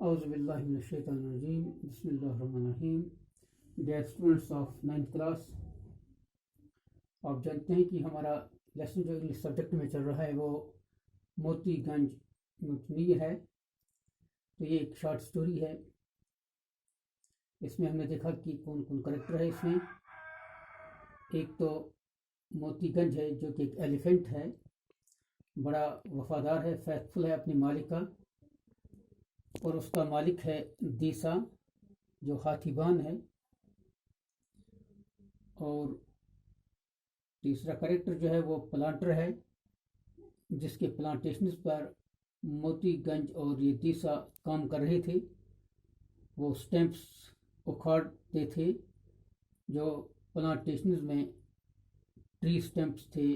औज़ुबिल्लाहिमिनश्शैतानिर्रजीम बिस्मिल्लाहिर्रहमानिर्रहीम। Dear students of 9th class, आप जानते हैं कि हमारा लेसन जो इंग्लिश सब्जेक्ट में चल रहा है वो मोतीगंज मुतनी है। तो ये एक शॉर्ट स्टोरी है। इसमें हमने देखा कि कौन कौन करेक्टर है इसमें। एक तो मोतीगंज है जो कि एक एलिफेंट है, बड़ा वफादार है, फेथफुल है अपने मालिक का, और उसका मालिक है दीसा जो हाथीबान है। और तीसरा करेक्टर जो है वो प्लांटर है, जिसके प्लांटेशन पर मोतीगंज और ये दीसा काम कर रहे थे। वो स्टैम्प्स उखाड़ते थे, जो प्लांटेशन में ट्री स्टैम्प्स थे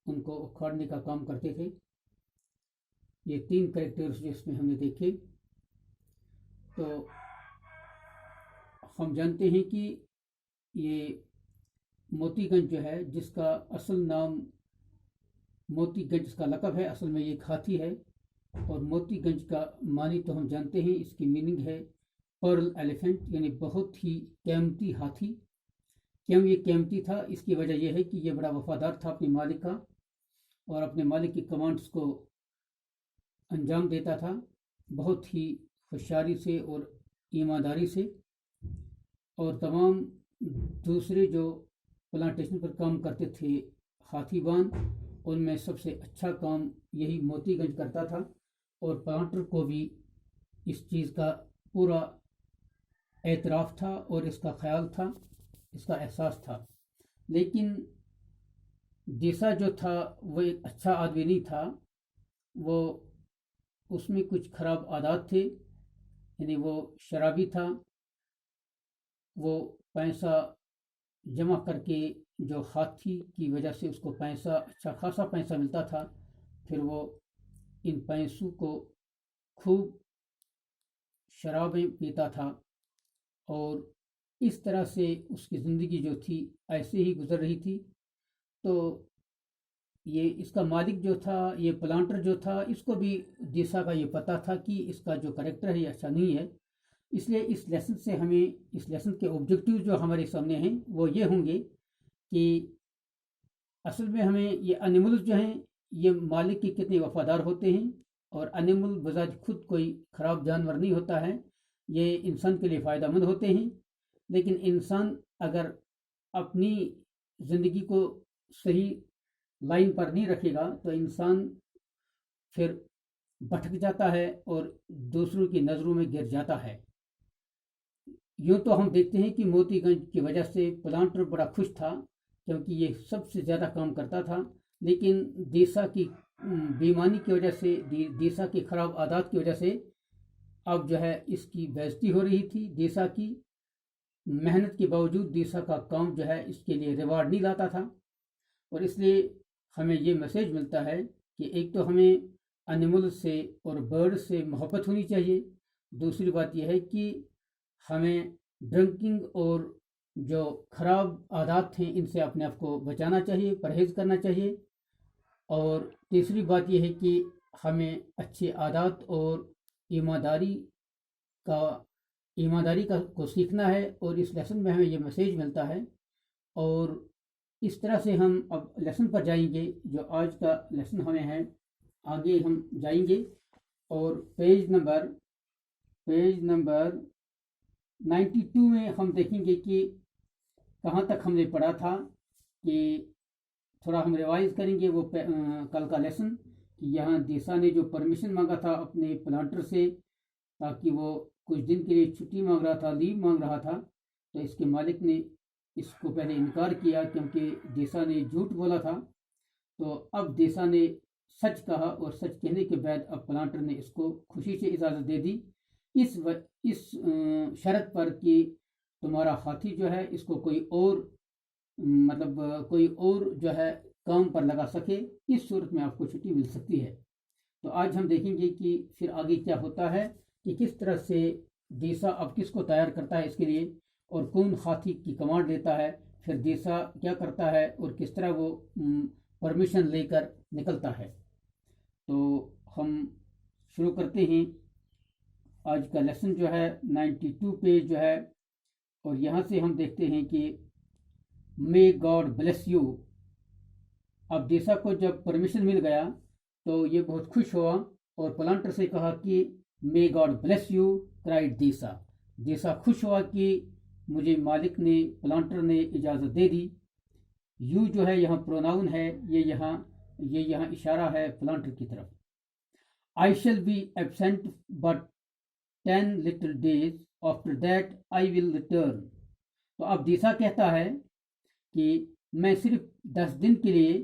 उनको उखाड़ने का काम करते थे। ये 3 करेक्टर्स जो इसमें हमने देखे। तो हम जानते हैं कि ये मोतीगंज जो है, जिसका असल नाम मोतीगंज का लक़ब है, असल में ये एक हाथी है। और मोतीगंज का मानी तो हम जानते हैं, इसकी मीनिंग है पर्ल एलिफेंट, यानी बहुत ही कीमती हाथी। क्यों ये कीमती था? इसकी वजह यह है कि ये बड़ा वफादार था अपने मालिक का और अपने मालिक की कमांड्स को अंजाम देता था बहुत ही होशियारी से और ईमानदारी से। और तमाम दूसरे जो प्लांटेशन पर काम करते थे हाथीबान, उनमें सबसे अच्छा काम यही मोतीगंज करता था। और प्लांटर को भी इस चीज़ का पूरा एतराफ़ था और इसका ख्याल था, इसका एहसास था। लेकिन दीसा जो था वो एक अच्छा आदमी नहीं था। वो उसमें कुछ ख़राब आदत थे, यानी वो शराबी था। वो पैसा जमा करके, जो हाथी की वजह से उसको पैसा, अच्छा खासा पैसा मिलता था, फिर वो इन पैसों को खूब शराबें पीता था। और इस तरह से उसकी ज़िंदगी जो थी ऐसे ही गुजर रही थी। तो ये इसका मालिक जो था, ये प्लांटर जो था, इसको भी दीसा का ये पता था कि इसका जो करेक्टर है ये अच्छा नहीं है। इसलिए इस लेसन से हमें, इस लेसन के ऑब्जेक्टिव जो हमारे सामने हैं वो ये होंगे कि असल में हमें ये एनिमल्स जो हैं ये मालिक के कितने वफादार होते हैं। और एनिमल बजाज खुद कोई ख़राब जानवर नहीं होता है, ये इंसान के लिए फ़ायदेमंद होते हैं। लेकिन इंसान अगर अपनी ज़िंदगी को सही लाइन पर नहीं रखेगा तो इंसान फिर भटक जाता है और दूसरों की नज़रों में गिर जाता है। यूँ तो हम देखते हैं कि मोतीगंज की वजह से प्लांटर बड़ा खुश था, क्योंकि ये सबसे ज़्यादा काम करता था। लेकिन दीसा की बेईमानी की वजह से, दीसा की ख़राब आदत की वजह से अब जो है इसकी बेइज्जती हो रही थी। दीसा की मेहनत के बावजूद दीसा का काम जो है इसके लिए रिवार्ड नहीं लाता था। और इसलिए हमें ये मैसेज मिलता है कि एक तो हमें एनिमल से और बर्ड से मोहब्बत होनी चाहिए। दूसरी बात यह है कि हमें ड्रिंकिंग और जो ख़राब आदत हैं इनसे अपने आप को बचाना चाहिए, परहेज़ करना चाहिए। और तीसरी बात यह है कि हमें अच्छी आदत और ईमानदारी को सीखना है। और इस लेसन में हमें ये मैसेज मिलता है। और इस तरह से हम अब लेसन पर जाएंगे। जो आज का लेसन हमें है, आगे हम जाएंगे और पेज नंबर 92 में हम देखेंगे कि कहाँ तक हमने पढ़ा था। कि थोड़ा हम रिवाइज करेंगे वो कल का लेसन, कि यहाँ दीसा ने जो परमिशन मांगा था अपने प्लांटर से, ताकि वो कुछ दिन के लिए छुट्टी मांग रहा था, लीव मांग रहा था, तो इसके मालिक ने इसको पहले इनकार किया क्योंकि दीसा ने झूठ बोला था। तो अब दीसा ने सच कहा और सच कहने के बाद अब प्लांटर ने इसको खुशी से इजाज़त दे दी, इस शर्त पर कि तुम्हारा हाथी जो है इसको कोई और, मतलब कोई और जो है काम पर लगा सके, इस सूरत में आपको छुट्टी मिल सकती है। तो आज हम देखेंगे कि फिर आगे क्या होता है, कि किस तरह से दीसा अब किसको तैयार करता है इसके लिए, और कौन हाथी की कमांड लेता है, फिर दीसा क्या करता है और किस तरह वो परमिशन लेकर निकलता है। तो हम शुरू करते हैं आज का लेसन जो है 92 पेज जो है, और यहाँ से हम देखते हैं कि मे गॉड ब्लेस यू। अब देसा को जब परमिशन मिल गया तो ये बहुत खुश हुआ और प्लांटर से कहा कि may God bless you, cried देसा। देसा खुश हुआ कि मुझे मालिक ने, प्लांटर ने इजाज़त दे दी। यू जो है यहाँ प्रोनाउन है, ये यहाँ इशारा है प्लांटर की तरफ। I shall be absent but 10 little days, after that I will return. तो अब देसा कहता है कि मैं सिर्फ 10 दिन के लिए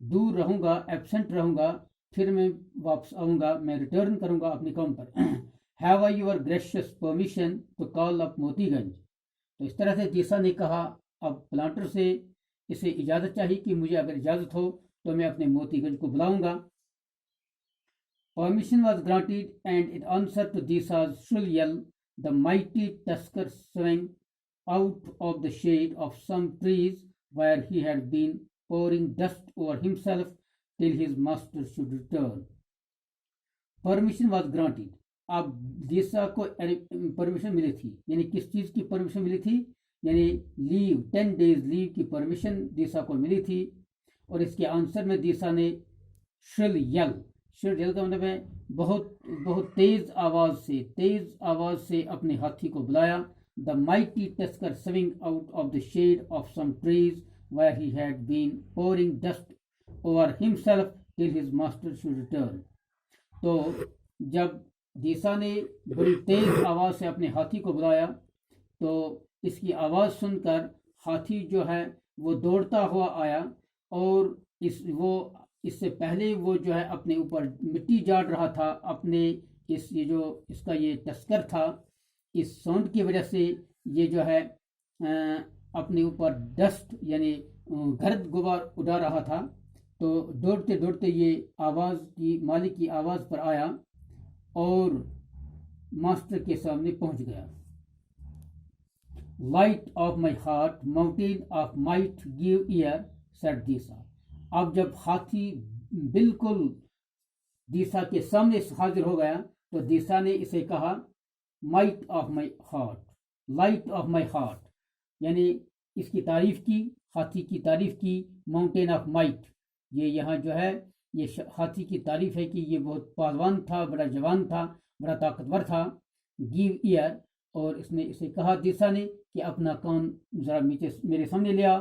दूर रहूँगा, एबसेंट रहूँगा, फिर मैं वापस आऊँगा, मैं रिटर्न करूँगा अपनी कौम पर। Have I your gracious permission to call up Motiganj. तो इस तरह से देसा ने कहा, अब प्लांटर से इसे इजाज़त चाहिए कि मुझे अगर इजाज़त हो तो मैं अपने मोतीगंज को बुलाऊँगा। Permission was granted and in answer to Desa's shrill yell, the mighty tusker swung out of the shade of some trees where he had been pouring dust over himself till his master should return. Permission was granted. अब देसा को permission मिली थी, यानी किस चीज़ की permission मिली थी, यानी leave, 10 days leave की परमिशन देसा को मिली थी। और इसके आंसर में देसा ने श्रिल यल का मतलब है बहुत बहुत तेज आवाज से अपने हाथी को बुलाया। The mighty tusker swing out of the shade of some trees where he had been pouring dust over himself till his master should return. तो जब देसा ने बड़ी तेज आवाज से अपने हाथी को बुलाया तो इसकी आवाज सुनकर हाथी जो है वो दौड़ता हुआ आया, और इससे पहले वो जो है अपने ऊपर मिट्टी झाड़ रहा था, अपने इसका ये टस्कर था, इस साउंड की वजह से ये जो है अपने ऊपर डस्ट यानी गर्द गुबार उड़ा रहा था। तो दौड़ते दौड़ते ये मालिक की आवाज़ पर आया और मास्टर के सामने पहुंच गया। Light of my heart, mountain of might give year, said देसा। अब जब हाथी बिल्कुल देसा के सामने हाजिर हो गया तो देसा ने इसे कहा, might of my heart, light of my heart, यानी इसकी तारीफ की, हाथी की तारीफ की। माउंटेन ऑफ माइट, ये यहाँ जो है ये हाथी की तारीफ है कि ये बहुत पहलवान था, बड़ा जवान था, बड़ा ताकतवर था। गिव ईयर, और इसने इसे कहा देसा ने कि अपना कान जरा मेरे सामने ले आ।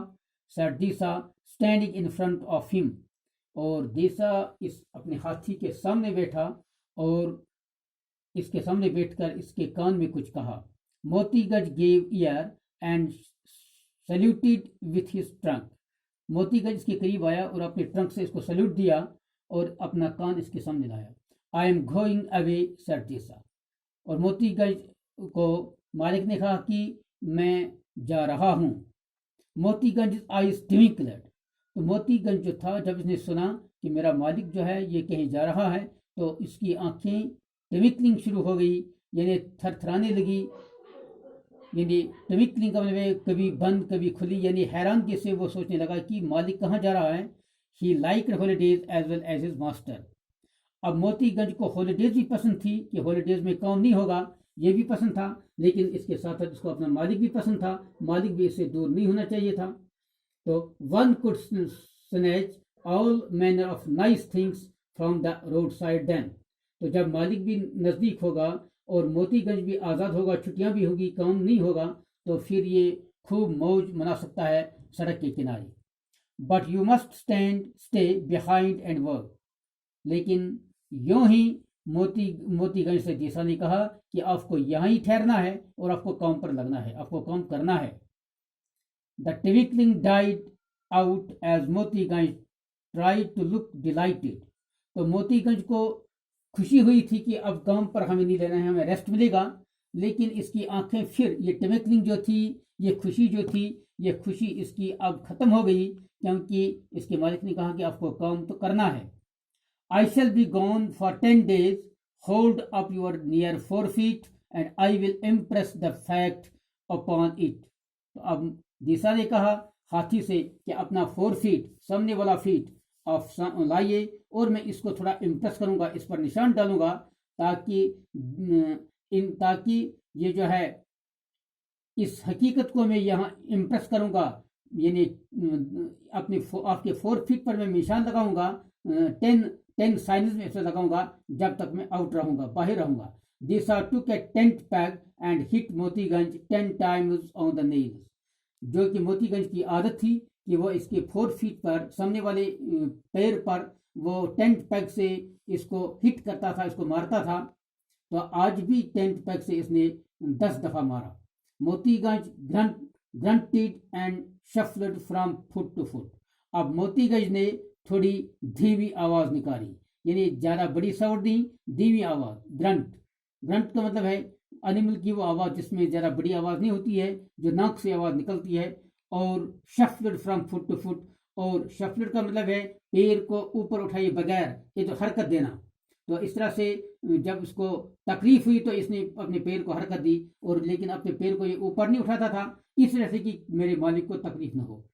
सेड देसा standing in front of him, और देसा इस अपने हाथी के सामने बैठा और इसके सामने बैठकर इसके कान में कुछ कहा। Motiganj gave year and saluted with his trunk. Motiganj इसके करीब आया और अपने ट्रंक से इसको सैल्यूट दिया और अपना कान इसके सामने लाया। I am going away, said देसा। और मोतीगंज को मालिक ने कहा कि मैं जा रहा हूँ। मोतीगंज आईज ट्विंकलेड, तो मोतीगंज जो था जब इसने सुना कि मेरा मालिक जो है ये कहीं जा रहा है तो इसकी आंखें ट्विंकलिंग शुरू हो गई, यानी थरथराने लगी। यानी ट्विंकलिंग का मतलब कभी बंद कभी खुली, यानी हैरानगी से वो सोचने लगा कि मालिक कहाँ जा रहा है। He liked holidays as well as his master. अब मोतीगंज को हॉलीडेज भी पसंद थी कि हॉलीडेज में काम नहीं होगा, ये भी पसंद था, लेकिन इसके साथ साथ इसको अपना मालिक भी पसंद था, मालिक भी इससे दूर नहीं होना चाहिए था। तो one could snatch all manner of nice things from the road side then. तो जब मालिक भी नज़दीक होगा और मोतीगंज भी आज़ाद होगा, छुट्टियां भी होगी, काम नहीं होगा, तो फिर ये खूब मौज मना सकता है सड़क के किनारे। But you must stay behind and work. लेकिन यूं ही मोतीगंज से देसा ने कहा कि आपको यहाँ ही ठहरना है और आपको काम पर लगना है, आपको काम करना है। The twinkling died out as Motiganj tried to look delighted. तो मोतीगंज को खुशी हुई थी कि अब काम पर हमें नहीं लेना है, हमें रेस्ट मिलेगा, लेकिन इसकी आंखें फिर ये ट्विंकलिंग जो थी, ये खुशी जो थी, ये खुशी इसकी अब खत्म हो गई, क्योंकि इसके मालिक ने कहा कि आपको काम तो करना है। I shall be gone for 10 days. Hold up your near forefeet and I will impress the fact upon it. तो अब देसा ने कहा हाथी से कि अपना 4 फीट, सामने वाला फीट आप लाइए और मैं इसको थोड़ा इम्प्रेस करूंगा, इस पर निशान डालूंगा, ताकि ये जो है इस हकीकत को मैं यहाँ इम्प्रेस करूँगा, यानी अपनी आपके 4 फीट पर मैं निशान लगाऊंगा, 10 साइंस में ऐसे लगाऊंगा जब तक मैं आउट रहूंगा, बाहर रहूंगा. This took a tent peg and hit Motiganj 10 times on the nails. जो कि मोतीगंज की आदत थी कि वो इसके 4 फीट पर सामने वाले पैर पर वो टेंट पैग से इसको हिट करता था, इसको मारता था. तो आज भी टेंट पैग से इसने 10 दफा मारा. Motiganj grunted and shuffled from foot to foot. अब मोतीगंज ने थोड़ी धीमी आवाज निकाली, यानी ज्यादा बड़ी साउंड नहीं, धीमी आवाज. ग्रंट का मतलब है एनिमल की वो आवाज जिसमें ज्यादा बड़ी आवाज नहीं होती है, जो नाक से आवाज निकलती है. और shuffled from foot to foot, और शफल्ड का मतलब है पैर को ऊपर उठाए बगैर, ये तो हरकत देना. तो इस तरह से जब उसको तकलीफ हुई तो इसने अपने पैर को हरकत दी, और लेकिन अपने पैर को ये ऊपर नहीं उठाता था इस तरह से कि मेरे मालिक को तकलीफ ना हो.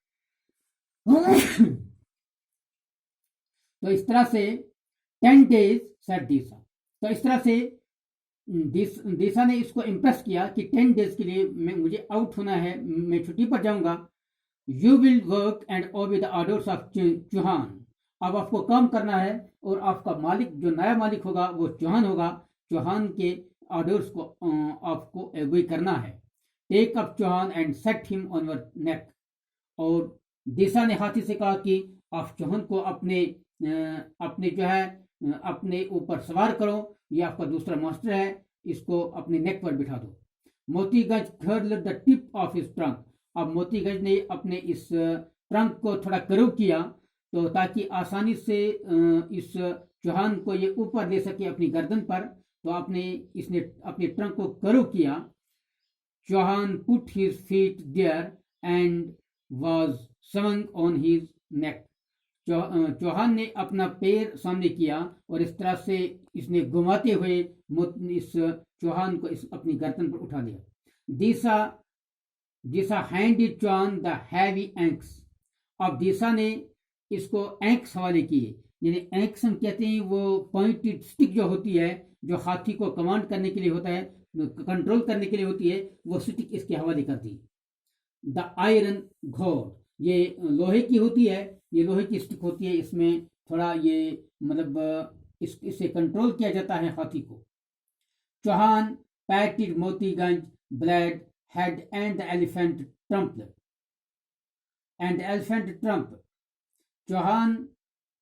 तो इस तरह से 10 days सेड दिशा. तो इस तरह से दिशा ने इसको इम्प्रेस किया कि 10 डेज के लिए मुझे आउट होना है, मैं छुट्टी पर जाऊंगा. You will work and obey the orders of Chauhan. अब आपको काम करना है और आपका मालिक जो नया मालिक होगा वो चौहान होगा. चौहान के ऑर्डर्स को आपको एग्री करना है. Take up Chauhan and set him on your neck. और दिशा ने हाथी से कहा कि आप चौहान को अपने जो है अपने ऊपर सवार करो, ये आपका दूसरा मास्टर है, इसको अपने नेक पर बिठा दो. Motiganj curled the tip of his trunk. अब मोतीगंज ने अपने इस ट्रंक को थोड़ा कर्व किया, तो ताकि आसानी से इस चौहान को ये ऊपर ले सके अपनी गर्दन पर. तो इसने अपने ट्रंक को कर्व किया. Chauhan put his feet there and was swung on his neck. Chauhan ने अपना पैर सामने किया और इस तरह से इसने घुमाते हुए इस चौहान को अपनी गर्दन पर उठा लिया. दिशा handed Chauhan the heavy Hanks. अब दिशा ने इसको एंक्स हवाले किए, यानी एंक्स हम कहते हैं वो पॉइंटेड स्टिक जो होती है, जो हाथी को कमांड करने के लिए होता है, कंट्रोल करने के लिए होती है, वो स्टिक इसके हवाले कर दी. द आयरन घोड़, ये लोहे की होती है, ये लोहे की स्टिक होती है, इसमें थोड़ा ये मतलब इससे कंट्रोल किया जाता है हाथी को. Chauhan patted Motiganj bald head and the elephant trump. Chauhan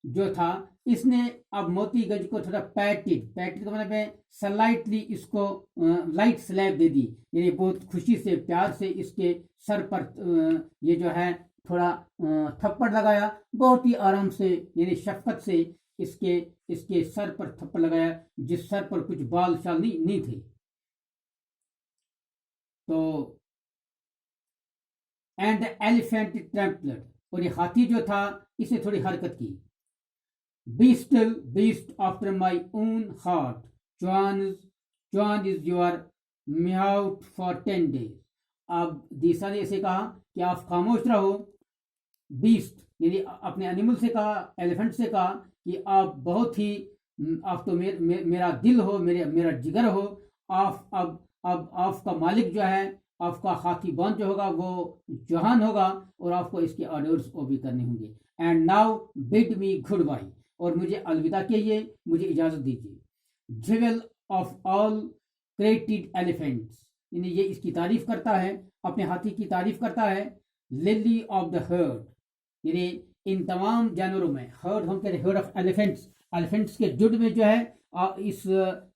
जो था इसने अब मोतीगंज को थोड़ा पैटेड का मतलब है स्लाइटली इसको लाइट स्लैब दे दी, यानी बहुत खुशी से प्यार से इसके सर पर ये जो है थोड़ा थप्पड़ लगाया, बहुत ही आराम से, यानी शफकत से इसके सर पर थप्पड़ लगाया, जिस सर पर कुछ बाल शाल नहीं थे. तो एंड एलिफेंट ट्रैम्पल्ड, और ये हाथी जो था इसने थोड़ी हरकत की. Be still beast after my own heart, Chauhan is your mahout for 10 days. अब दिशा ने इसे कहा कि आप खामोश रहो. बीस्ट यानी अपने एनिमल से कहा, एलिफेंट से कहा कि आप बहुत ही, आप तो मेरा दिल हो, मेरा जिगर हो. अब आपका मालिक जो है, आपका हाथी बांध जो होगा वो चौहान होगा, और आपको इसके ऑर्डर्स वो भी करने होंगे. And now bid me goodbye, और मुझे अलविदा कहिए, मुझे इजाजत दीजिए. Jewel of all created elephants, यानी ये इसकी तारीफ करता है, अपने हाथी की तारीफ करता है. लिली ऑफ द हर्ड, यानी इन तमाम जानवरों में, हर्ड हम कहते हैं हर्ड ऑफ एलिफेंट्स के जुट में जो है इस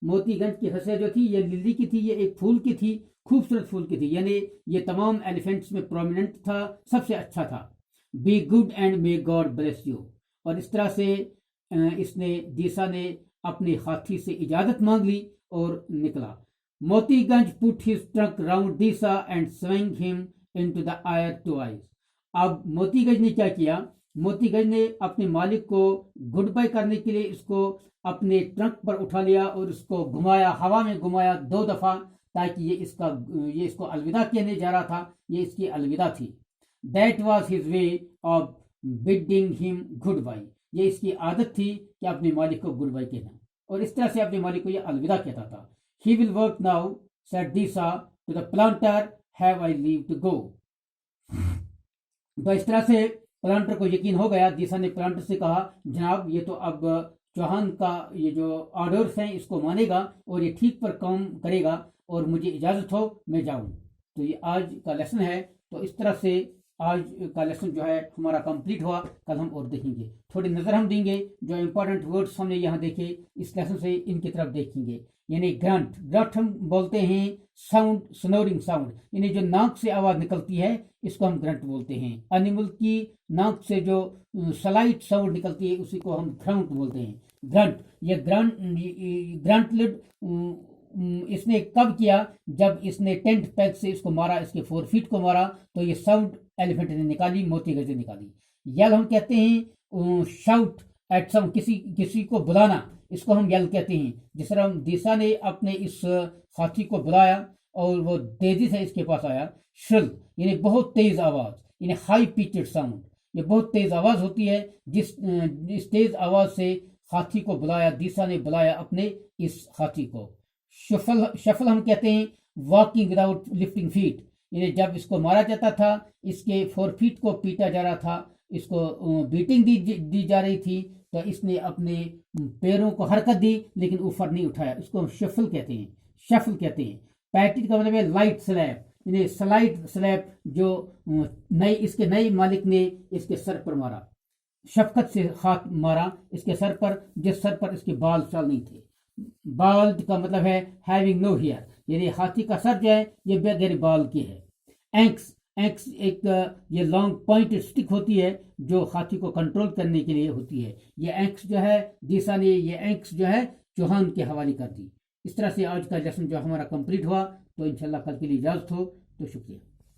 मोतीगंज की हंसिया जो थी ये लिली की थी, ये एक फूल की थी, खूबसूरत फूल की थी, यानी ये तमाम एलिफेंट्स में प्रोमिनेंट था, सबसे अच्छा था. Be good and may God bless you. और इस तरह से इसने दिशा ने अपने हाथी से इजाजत मांग ली और निकला. Motiganj put his trunk round Disha and swing him into the air twice. अब मोतीगंज ने क्या किया, मोतीगंज ने अपने मालिक को गुड बाय करने के लिए इसको अपने ट्रंक पर उठा लिया और उसको घुमाया, हवा में घुमाया 2 दफा, ताकि ये इसको अलविदा कहने जा रहा था, ये इसकी अलविदा थी. That was his way of bidding him good bye. ये इसकी आदत थी कि अपने मालिक को गुड बाय कहना. और इस तरह से अपने मालिक को ये अलविदा कहता था। He will work now said Deesa to the planter, have I leave to go. तो इस तरह से प्लांटर को यकीन हो गया। दीसा ने प्लांटर से कहा, जनाब ये तो अब चौहान का ये जो ऑर्डर्स हैं इसको मानेगा और ये ठीक पर काम करेगा और मुझे इजाज़त हो मैं जाऊं। तो ये आज का लेसन है। तो इस तरह से आज का लेसन जो है हमारा कंप्लीट हुआ। कल हम और देखेंगे, थोड़ी नज़र हम देंगे जो इंपॉर्टेंट वर्ड्स हमने यहाँ देखे इस लेसन से इनकी तरफ देखेंगे। यानी ग्रंट, ग्रंट हम बोलते हैं साउंड, स्नोरिंग साउंड, यानी जो नाक से आवाज़ निकलती है इसको हम ग्रंट बोलते हैं। एनिमल की नाक से जो स्लाइट साउंड निकलती है उसी को हम ग्राउंट बोलते हैं, ग्रंट। ये ग्रंटलेड इसने कब किया, जब इसने टेंट पैक से इसको मारा, इसके 4 फीट को मारा, तो ये साउंड एलिफेंट ने निकाली, मोती गज ने निकाली। यल हम कहते हैं शाउट एट सम, किसी को बुलाना, इसको हम यल कहते हैं। जिस तरह दिशा ने अपने इस हाथी को बुलाया और वो तेजी से इसके पास आया। श्रिल यानी बहुत तेज आवाज, यानी हाई पिचड साउंड, ये बहुत तेज आवाज होती है। जिस तेज आवाज से हाथी को बुलाया, दिशा ने बुलाया अपने इस हाथी को। शफल हम कहते हैं वॉकिंग विदाउट लिफ्टिंग फीट, यानी जब इसको मारा जाता था इसके 4 फीट को पीटा जा रहा था, इसको बीटिंग दी जा रही थी, तो इसने अपने पैरों को हरकत दी लेकिन ऊपर नहीं उठाया, इसको हम शफल कहते हैं, शफल कहते हैं। पैटिड का मतलब है लाइट स्लैप, यानी स्लाइड स्लैप जो इसके नए मालिक ने इसके सर पर मारा, शफकत से हाथ मारा इसके सर पर, जिस सर पर इसके बाल चाल नहीं थे। बाल्ड का मतलब है हैविंग नो हेयर, यानी हाथी का सर जो है ये बगैर बाल के है। एंक्स, एंक्स एक ये लॉन्ग पॉइंटेड स्टिक होती है जो हाथी को कंट्रोल करने के लिए होती है। ये एंक्स जो है दिशा ने ये एंक्स जो है चौहान के हवाले कर दी। इस तरह से आज का लेसन जो हमारा कंप्लीट हुआ। तो इंशाल्लाह कल के लिए इजाज़त हो, तो शुक्रिया।